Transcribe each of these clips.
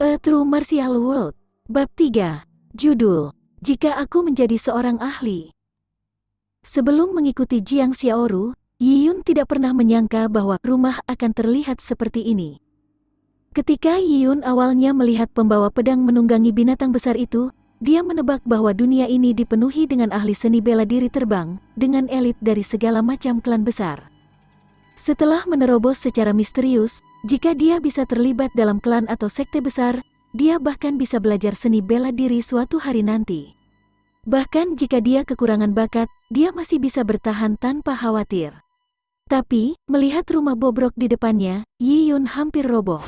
A True Martial World. Bab 3. Judul, Jika Aku Menjadi Seorang Ahli. Sebelum mengikuti Jiang Xiaoru, Yi Yun tidak pernah menyangka bahwa rumah akan terlihat seperti ini. Ketika Yi Yun awalnya melihat pembawa pedang menunggangi binatang besar itu, dia menebak bahwa dunia ini dipenuhi dengan ahli seni bela diri terbang, dengan elit dari segala macam klan besar. Setelah menerobos secara misterius, jika dia bisa terlibat dalam klan atau sekte besar, dia bahkan bisa belajar seni bela diri suatu hari nanti. Bahkan jika dia kekurangan bakat, dia masih bisa bertahan tanpa khawatir. Tapi, melihat rumah bobrok di depannya, Yi Yun hampir roboh.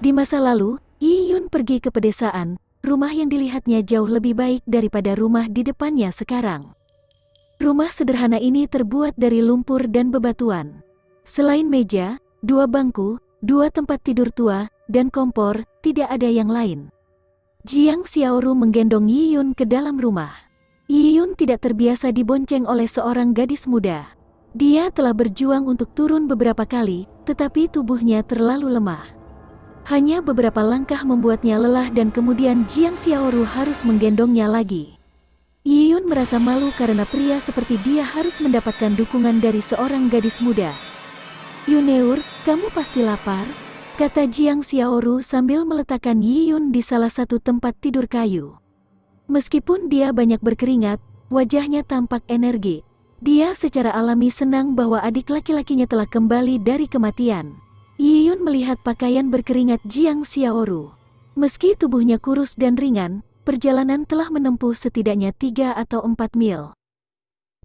Di masa lalu, Yi Yun pergi ke pedesaan, rumah yang dilihatnya jauh lebih baik daripada rumah di depannya sekarang. Rumah sederhana ini terbuat dari lumpur dan bebatuan. Selain meja, 2 bangku, 2 tempat tidur tua, dan kompor, tidak ada yang lain. Jiang Xiaoru menggendong Yi Yun ke dalam rumah. Yi Yun tidak terbiasa dibonceng oleh seorang gadis muda. Dia telah berjuang untuk turun beberapa kali, tetapi tubuhnya terlalu lemah. Hanya beberapa langkah membuatnya lelah dan kemudian Jiang Xiaoru harus menggendongnya lagi. Yi Yun merasa malu karena pria seperti dia harus mendapatkan dukungan dari seorang gadis muda. "Yuneur, kamu pasti lapar?" kata Jiang Xiaoru sambil meletakkan Yi Yun di salah satu tempat tidur kayu. Meskipun dia banyak berkeringat, wajahnya tampak energi. Dia secara alami senang bahwa adik laki-lakinya telah kembali dari kematian. Yi Yun melihat pakaian berkeringat Jiang Xiaoru. Meski tubuhnya kurus dan ringan, perjalanan telah menempuh setidaknya 3 atau 4 mil.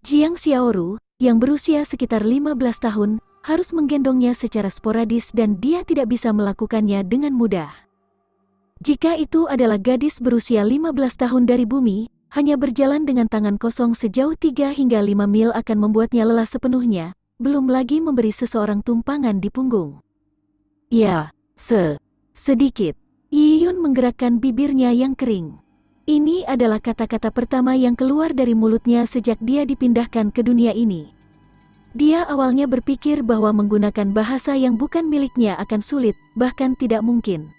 Jiang Xiaoru, yang berusia sekitar 15 tahun, harus menggendongnya secara sporadis dan dia tidak bisa melakukannya dengan mudah. Jika itu adalah gadis berusia 15 tahun dari bumi, hanya berjalan dengan tangan kosong sejauh 3 hingga 5 mil akan membuatnya lelah sepenuhnya, belum lagi memberi seseorang tumpangan di punggung. Ya, sedikit. Yi Yun menggerakkan bibirnya yang kering. Ini adalah kata-kata pertama yang keluar dari mulutnya sejak dia dipindahkan ke dunia ini. Dia awalnya berpikir bahwa menggunakan bahasa yang bukan miliknya akan sulit, bahkan tidak mungkin.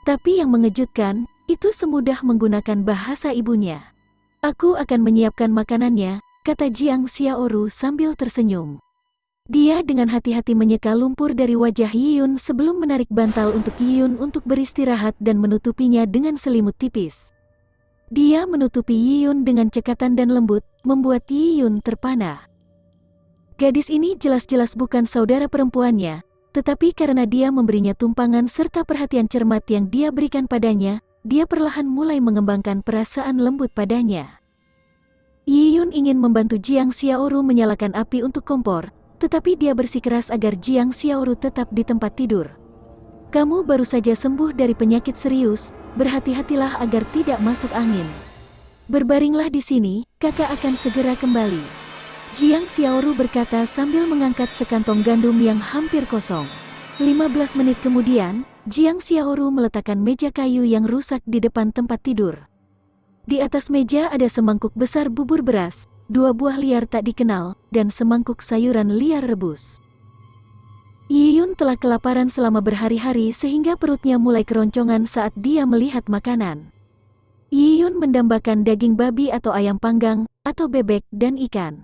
Tapi yang mengejutkan, itu semudah menggunakan bahasa ibunya. "Aku akan menyiapkan makanannya," kata Jiang Xiaoru sambil tersenyum. Dia dengan hati-hati menyeka lumpur dari wajah Yi Yun sebelum menarik bantal untuk Yi Yun untuk beristirahat dan menutupinya dengan selimut tipis. Dia menutupi Yi Yun dengan cekatan dan lembut, membuat Yi Yun terpana. Gadis ini jelas-jelas bukan saudara perempuannya, tetapi karena dia memberinya tumpangan serta perhatian cermat yang dia berikan padanya, dia perlahan mulai mengembangkan perasaan lembut padanya. Yi Yun ingin membantu Jiang Xiaoru menyalakan api untuk kompor, tetapi dia bersikeras agar Jiang Xiaoru tetap di tempat tidur. "Kamu baru saja sembuh dari penyakit serius, berhati-hatilah agar tidak masuk angin. Berbaringlah di sini, kakak akan segera kembali." Jiang Xiaoru berkata sambil mengangkat sekantong gandum yang hampir kosong. 15 menit kemudian, Jiang Xiaoru meletakkan meja kayu yang rusak di depan tempat tidur. Di atas meja ada semangkuk besar bubur beras, 2 buah liar tak dikenal, dan semangkuk sayuran liar rebus. Yi Yun telah kelaparan selama berhari-hari sehingga perutnya mulai keroncongan saat dia melihat makanan. Yi Yun mendambakan daging babi atau ayam panggang, atau bebek dan ikan.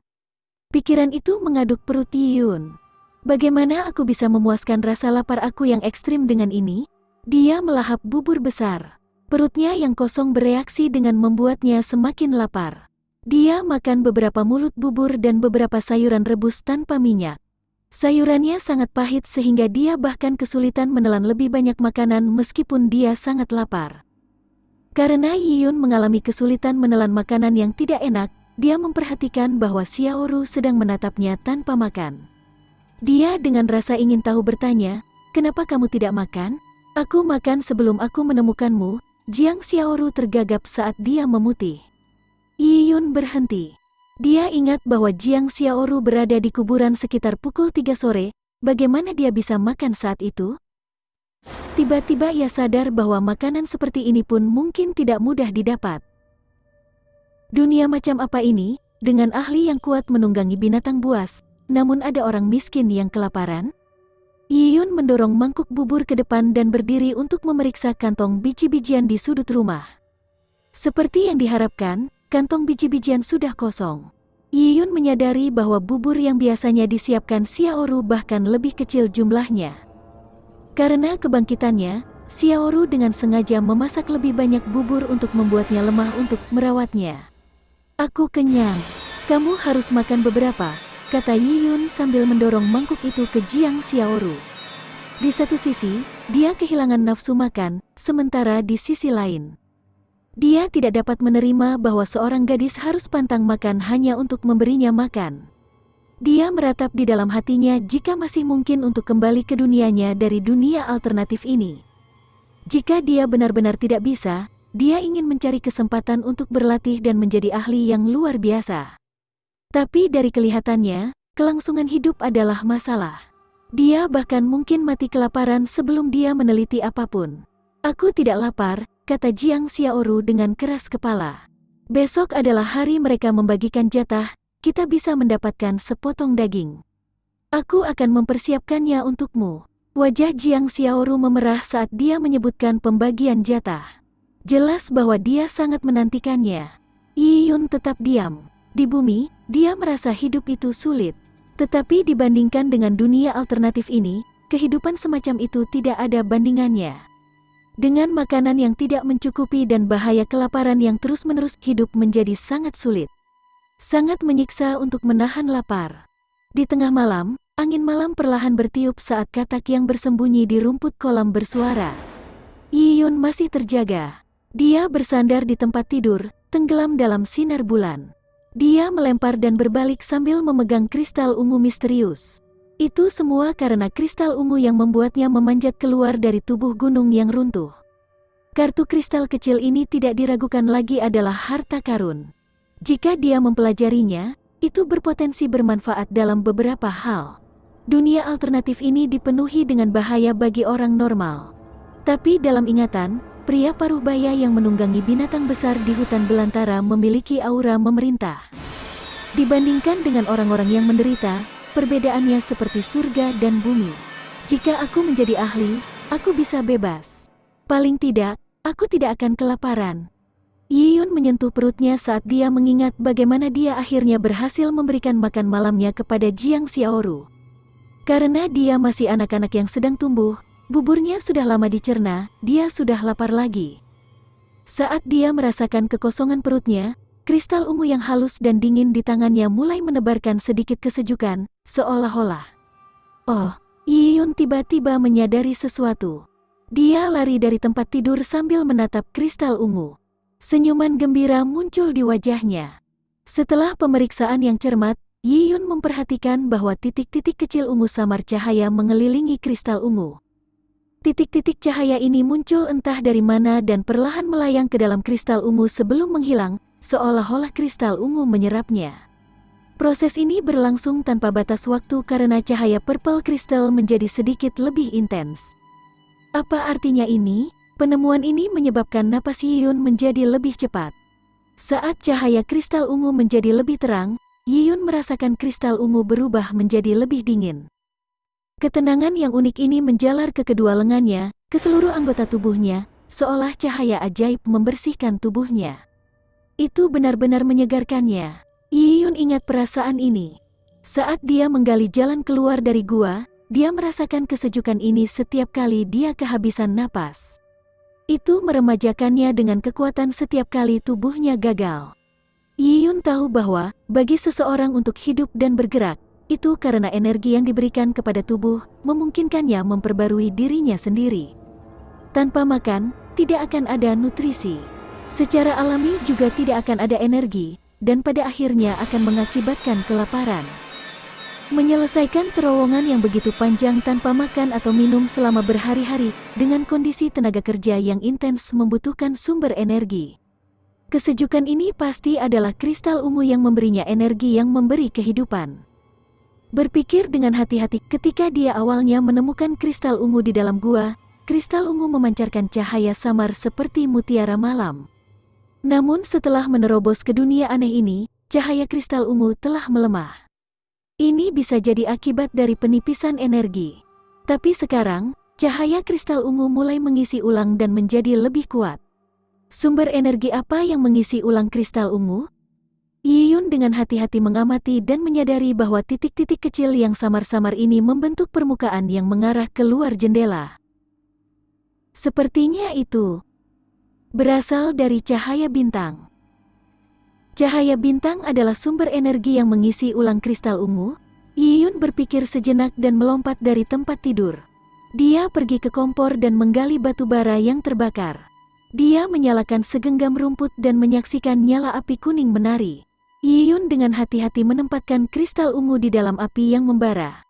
Pikiran itu mengaduk perut Yi Yun. "Bagaimana aku bisa memuaskan rasa lapar aku yang ekstrim dengan ini?" Dia melahap bubur besar. Perutnya yang kosong bereaksi dengan membuatnya semakin lapar. Dia makan beberapa mulut bubur dan beberapa sayuran rebus tanpa minyak. Sayurannya sangat pahit sehingga dia bahkan kesulitan menelan lebih banyak makanan meskipun dia sangat lapar. Karena Yi Yun mengalami kesulitan menelan makanan yang tidak enak, dia memperhatikan bahwa Xiaoru sedang menatapnya tanpa makan. Dia dengan rasa ingin tahu bertanya, "Kenapa kamu tidak makan?" "Aku makan sebelum aku menemukanmu." Jiang Xiaoru tergagap saat dia memutih. Yi Yun berhenti. Dia ingat bahwa Jiang Xiaoru berada di kuburan sekitar pukul 3 sore, bagaimana dia bisa makan saat itu? Tiba-tiba ia sadar bahwa makanan seperti ini pun mungkin tidak mudah didapat. Dunia macam apa ini, dengan ahli yang kuat menunggangi binatang buas, namun ada orang miskin yang kelaparan? Yiyun mendorong mangkuk bubur ke depan dan berdiri untuk memeriksa kantong biji-bijian di sudut rumah. Seperti yang diharapkan, kantong biji-bijian sudah kosong. Yiyun menyadari bahwa bubur yang biasanya disiapkan Xiaoru bahkan lebih kecil jumlahnya. Karena kebangkitannya, Xiaoru dengan sengaja memasak lebih banyak bubur untuk membuatnya lemah untuk merawatnya. "Aku kenyang. Kamu harus makan beberapa," kata Yiyun sambil mendorong mangkuk itu ke Jiang Xiaoru. Di satu sisi, dia kehilangan nafsu makan, sementara di sisi lain, dia tidak dapat menerima bahwa seorang gadis harus pantang makan hanya untuk memberinya makan. Dia meratap di dalam hatinya jika masih mungkin untuk kembali ke dunianya dari dunia alternatif ini. Jika dia benar-benar tidak bisa, dia ingin mencari kesempatan untuk berlatih dan menjadi ahli yang luar biasa. Tapi dari kelihatannya, kelangsungan hidup adalah masalah. Dia bahkan mungkin mati kelaparan sebelum dia meneliti apapun. "Aku tidak lapar," kata Jiang Xiaoru dengan keras kepala. "Besok adalah hari mereka membagikan jatah, kita bisa mendapatkan sepotong daging. Aku akan mempersiapkannya untukmu." Wajah Jiang Xiaoru memerah saat dia menyebutkan pembagian jatah. Jelas bahwa dia sangat menantikannya. Yiyun tetap diam. Di bumi, dia merasa hidup itu sulit. Tetapi dibandingkan dengan dunia alternatif ini, kehidupan semacam itu tidak ada bandingannya. Dengan makanan yang tidak mencukupi dan bahaya kelaparan yang terus-menerus, hidup menjadi sangat sulit. Sangat menyiksa untuk menahan lapar. Di tengah malam, angin malam perlahan bertiup saat katak yang bersembunyi di rumput kolam bersuara. Yiyun masih terjaga. Dia bersandar di tempat tidur, tenggelam dalam sinar bulan. Dia melempar dan berbalik sambil memegang kristal ungu misterius. Itu semua karena kristal ungu yang membuatnya memanjat keluar dari tubuh gunung yang runtuh. Kartu kristal kecil ini tidak diragukan lagi adalah harta karun. Jika dia mempelajarinya, itu berpotensi bermanfaat dalam beberapa hal. Dunia alternatif ini dipenuhi dengan bahaya bagi orang normal. Tapi dalam ingatan, pria paruh baya yang menunggangi binatang besar di hutan belantara memiliki aura memerintah. Dibandingkan dengan orang-orang yang menderita, perbedaannya seperti surga dan bumi. Jika aku menjadi ahli, aku bisa bebas. Paling tidak, aku tidak akan kelaparan. Yiyun menyentuh perutnya saat dia mengingat bagaimana dia akhirnya berhasil memberikan makan malamnya kepada Jiang Xiaoru. Karena dia masih anak-anak yang sedang tumbuh, buburnya sudah lama dicerna, dia sudah lapar lagi. Saat dia merasakan kekosongan perutnya, kristal ungu yang halus dan dingin di tangannya mulai menebarkan sedikit kesejukan, seolah-olah. Oh, Yiyun tiba-tiba menyadari sesuatu. Dia lari dari tempat tidur sambil menatap kristal ungu. Senyuman gembira muncul di wajahnya. Setelah pemeriksaan yang cermat, Yiyun memperhatikan bahwa titik-titik kecil ungu samar cahaya mengelilingi kristal ungu. Titik-titik cahaya ini muncul entah dari mana dan perlahan melayang ke dalam kristal ungu sebelum menghilang, seolah-olah kristal ungu menyerapnya. Proses ini berlangsung tanpa batas waktu karena cahaya purple kristal menjadi sedikit lebih intens. Apa artinya ini? Penemuan ini menyebabkan napas Yiyun menjadi lebih cepat. Saat cahaya kristal ungu menjadi lebih terang, Yiyun merasakan kristal ungu berubah menjadi lebih dingin. Ketenangan yang unik ini menjalar ke kedua lengannya, ke seluruh anggota tubuhnya, seolah cahaya ajaib membersihkan tubuhnya. Itu benar-benar menyegarkannya. Yiyun ingat perasaan ini. Saat dia menggali jalan keluar dari gua, dia merasakan kesejukan ini setiap kali dia kehabisan napas. Itu meremajakannya dengan kekuatan setiap kali tubuhnya gagal. Yiyun tahu bahwa, bagi seseorang untuk hidup dan bergerak, itu karena energi yang diberikan kepada tubuh, memungkinkannya memperbarui dirinya sendiri. Tanpa makan, tidak akan ada nutrisi. Secara alami juga tidak akan ada energi, dan pada akhirnya akan mengakibatkan kelaparan. Menyelesaikan terowongan yang begitu panjang tanpa makan atau minum selama berhari-hari, dengan kondisi tenaga kerja yang intens membutuhkan sumber energi. Kesejukan ini pasti adalah kristal ungu yang memberinya energi yang memberi kehidupan. Berpikir dengan hati-hati ketika dia awalnya menemukan kristal ungu di dalam gua, kristal ungu memancarkan cahaya samar seperti mutiara malam. Namun setelah menerobos ke dunia aneh ini, cahaya kristal ungu telah melemah. Ini bisa jadi akibat dari penipisan energi. Tapi sekarang, cahaya kristal ungu mulai mengisi ulang dan menjadi lebih kuat. Sumber energi apa yang mengisi ulang kristal ungu? Yiyun dengan hati-hati mengamati dan menyadari bahwa titik-titik kecil yang samar-samar ini membentuk permukaan yang mengarah keluar jendela. Sepertinya itu berasal dari cahaya bintang. Cahaya bintang adalah sumber energi yang mengisi ulang kristal ungu. Yiyun berpikir sejenak dan melompat dari tempat tidur. Dia pergi ke kompor dan menggali batu bara yang terbakar. Dia menyalakan segenggam rumput dan menyaksikan nyala api kuning menari. Yiyun dengan hati-hati menempatkan kristal ungu di dalam api yang membara.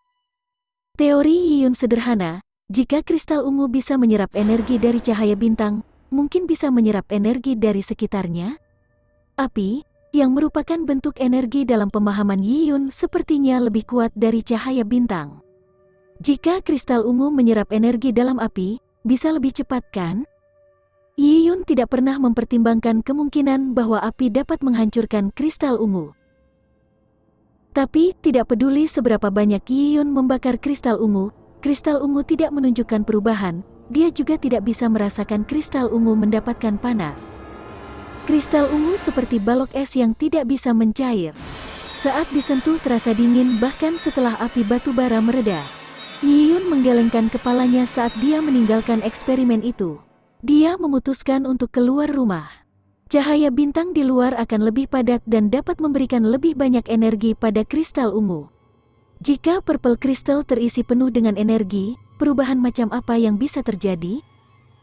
Teori Yiyun sederhana, jika kristal ungu bisa menyerap energi dari cahaya bintang, mungkin bisa menyerap energi dari sekitarnya. Api, yang merupakan bentuk energi dalam pemahaman Yiyun, sepertinya lebih kuat dari cahaya bintang. Jika kristal ungu menyerap energi dalam api, bisa lebih cepat kan? Yiyun tidak pernah mempertimbangkan kemungkinan bahwa api dapat menghancurkan kristal ungu. Tapi, tidak peduli seberapa banyak Yiyun membakar kristal ungu tidak menunjukkan perubahan. Dia juga tidak bisa merasakan kristal ungu mendapatkan panas. Kristal ungu seperti balok es yang tidak bisa mencair. Saat disentuh terasa dingin bahkan setelah api batu bara mereda. Yiyun menggelengkan kepalanya saat dia meninggalkan eksperimen itu. Dia memutuskan untuk keluar rumah. Cahaya bintang di luar akan lebih padat dan dapat memberikan lebih banyak energi pada kristal ungu. Jika purple crystal terisi penuh dengan energi, perubahan macam apa yang bisa terjadi?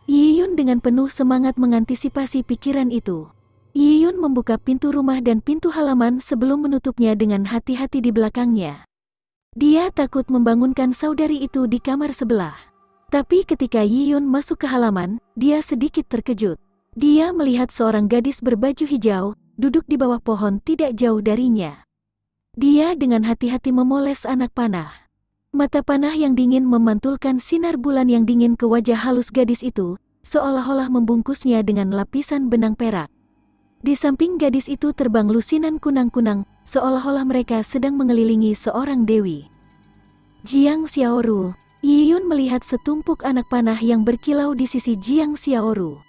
Yiyun dengan penuh semangat mengantisipasi pikiran itu. Yiyun membuka pintu rumah dan pintu halaman sebelum menutupnya dengan hati-hati di belakangnya. Dia takut membangunkan saudari itu di kamar sebelah. Tapi ketika Yiyun masuk ke halaman, dia sedikit terkejut. Dia melihat seorang gadis berbaju hijau, duduk di bawah pohon tidak jauh darinya. Dia dengan hati-hati memoles anak panah. Mata panah yang dingin memantulkan sinar bulan yang dingin ke wajah halus gadis itu, seolah-olah membungkusnya dengan lapisan benang perak. Di samping gadis itu terbang lusinan kunang-kunang, seolah-olah mereka sedang mengelilingi seorang dewi. Jiang Xiaoru. Yiyun melihat setumpuk anak panah yang berkilau di sisi Jiang Xiaoru.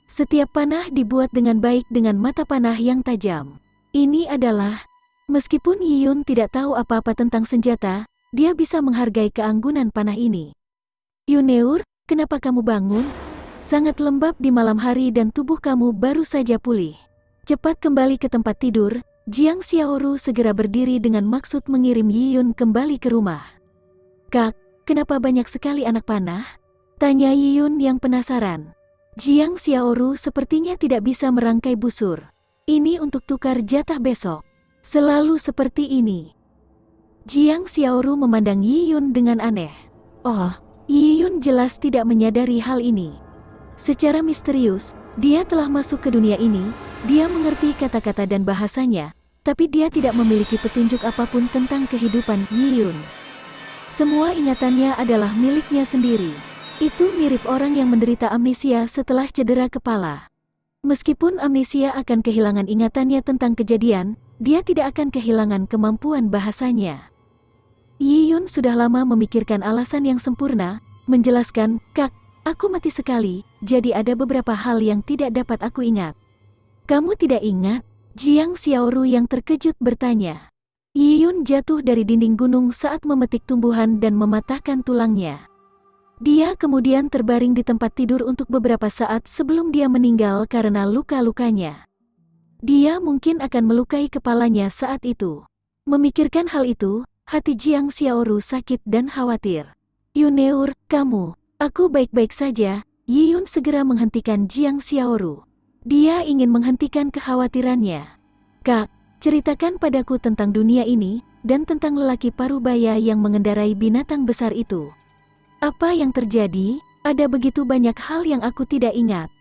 Setiap panah dibuat dengan baik dengan mata panah yang tajam. Ini adalah, meskipun Yiyun tidak tahu apa-apa tentang senjata, dia bisa menghargai keanggunan panah ini. Yuneur, kenapa kamu bangun? Sangat lembab di malam hari dan tubuh kamu baru saja pulih. Cepat kembali ke tempat tidur. Jiang Xiaoru segera berdiri dengan maksud mengirim Yiyun kembali ke rumah. Kak, kenapa banyak sekali anak panah? Tanya Yiyun yang penasaran. Jiang Xiaoru sepertinya tidak bisa merangkai busur. Ini untuk tukar jatah besok. Selalu seperti ini. Jiang Xiaoru memandang Yiyun dengan aneh. Oh, Yiyun jelas tidak menyadari hal ini. Secara misterius, dia telah masuk ke dunia ini, dia mengerti kata-kata dan bahasanya, tapi dia tidak memiliki petunjuk apapun tentang kehidupan Yiyun. Semua ingatannya adalah miliknya sendiri. Itu mirip orang yang menderita amnesia setelah cedera kepala. Meskipun amnesia akan kehilangan ingatannya tentang kejadian, dia tidak akan kehilangan kemampuan bahasanya. Yiyun sudah lama memikirkan alasan yang sempurna, menjelaskan, Kak, aku mati sekali, jadi ada beberapa hal yang tidak dapat aku ingat. Kamu tidak ingat? Jiang Xiaoru yang terkejut bertanya. Yiyun jatuh dari dinding gunung saat memetik tumbuhan dan mematahkan tulangnya. Dia kemudian terbaring di tempat tidur untuk beberapa saat sebelum dia meninggal karena luka-lukanya. Dia mungkin akan melukai kepalanya saat itu. Memikirkan hal itu, hati Jiang Xiaoru sakit dan khawatir. Yuneur, kamu, aku baik-baik saja. Yiyun segera menghentikan Jiang Xiaoru. Dia ingin menghentikan kekhawatirannya. Kak, ceritakan padaku tentang dunia ini, dan tentang lelaki parubaya yang mengendarai binatang besar itu. Apa yang terjadi? Ada begitu banyak hal yang aku tidak ingat.